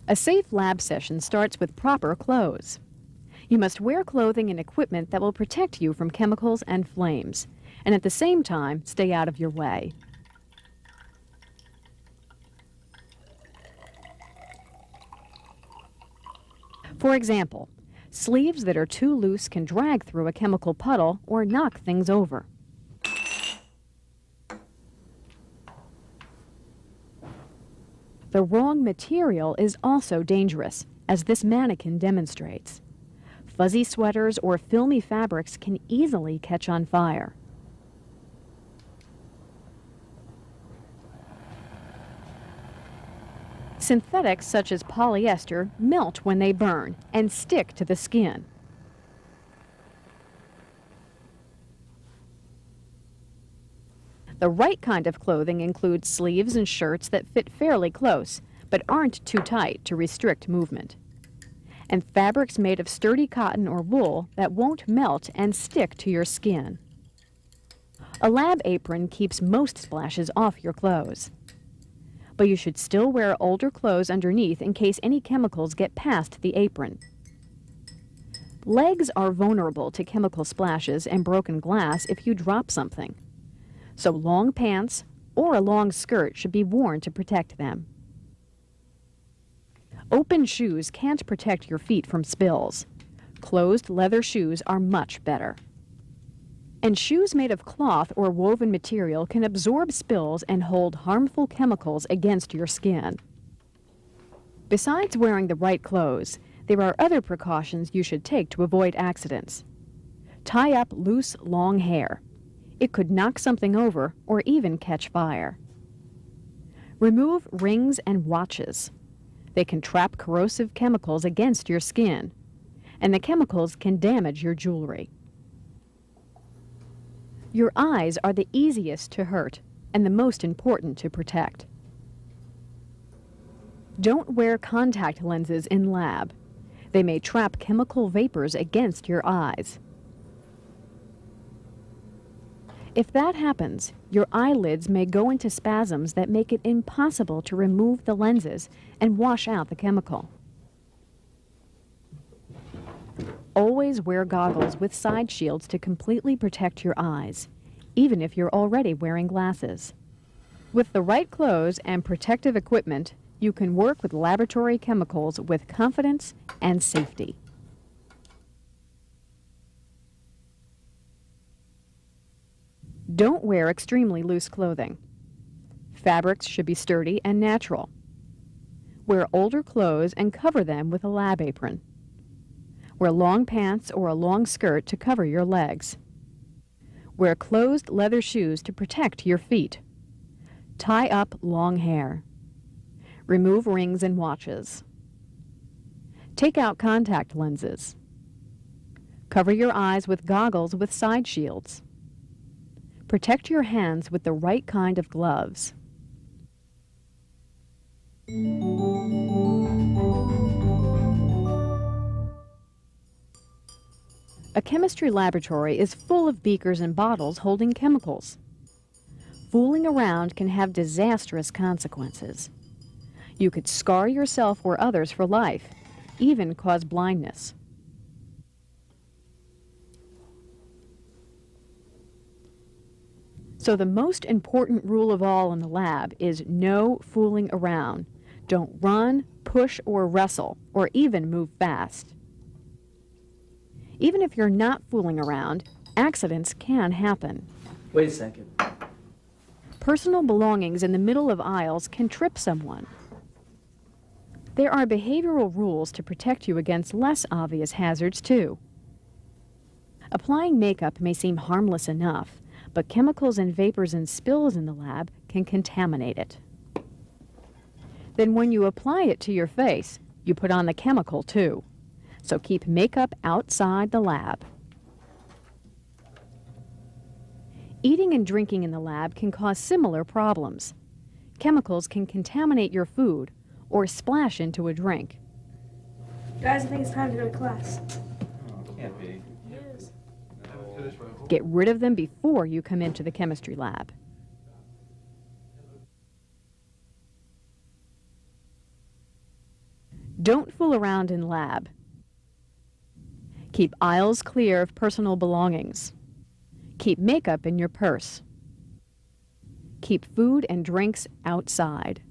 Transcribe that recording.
A safe lab session starts with proper clothes. You must wear clothing and equipment that will protect you from chemicals and flames, and at the same time, stay out of your way. For example, sleeves that are too loose can drag through a chemical puddle or knock things over. The wrong material is also dangerous, as this mannequin demonstrates. Fuzzy sweaters or filmy fabrics can easily catch on fire. Synthetics such as polyester melt when they burn and stick to the skin. The right kind of clothing includes sleeves and shirts that fit fairly close, but aren't too tight to restrict movement, and fabrics made of sturdy cotton or wool that won't melt and stick to your skin. A lab apron keeps most splashes off your clothes, but you should still wear older clothes underneath in case any chemicals get past the apron. Legs are vulnerable to chemical splashes and broken glass if you drop something, so long pants or a long skirt should be worn to protect them. Open shoes can't protect your feet from spills. Closed leather shoes are much better. And shoes made of cloth or woven material can absorb spills and hold harmful chemicals against your skin. Besides wearing the right clothes, there are other precautions you should take to avoid accidents. Tie up loose, long hair. It could knock something over or even catch fire. Remove rings and watches. They can trap corrosive chemicals against your skin, and the chemicals can damage your jewelry. Your eyes are the easiest to hurt and the most important to protect. Don't wear contact lenses in lab. They may trap chemical vapors against your eyes. If that happens, your eyelids may go into spasms that make it impossible to remove the lenses and wash out the chemical. Always wear goggles with side shields to completely protect your eyes, even if you're already wearing glasses. With the right clothes and protective equipment, you can work with laboratory chemicals with confidence and safety. Don't wear extremely loose clothing. Fabrics should be sturdy and natural. Wear older clothes and cover them with a lab apron. Wear long pants or a long skirt to cover your legs. Wear closed leather shoes to protect your feet. Tie up long hair. Remove rings and watches. Take out contact lenses. Cover your eyes with goggles with side shields. Protect your hands with the right kind of gloves. A chemistry laboratory is full of beakers and bottles holding chemicals. Fooling around can have disastrous consequences. You could scar yourself or others for life, even cause blindness. So the most important rule of all in the lab is no fooling around. Don't run, push, or wrestle, or even move fast. Even if you're not fooling around, accidents can happen. Wait a second. Personal belongings in the middle of aisles can trip someone. There are behavioral rules to protect you against less obvious hazards, too. Applying makeup may seem harmless enough, but chemicals and vapors and spills in the lab can contaminate it. Then when you apply it to your face, you put on the chemical too. So keep makeup outside the lab. Eating and drinking in the lab can cause similar problems. Chemicals can contaminate your food or splash into a drink. Guys, I think it's time to go to class. Oh, can't be. Get rid of them before you come into the chemistry lab. Don't fool around in lab. Keep aisles clear of personal belongings. Keep makeup in your purse. Keep food and drinks outside.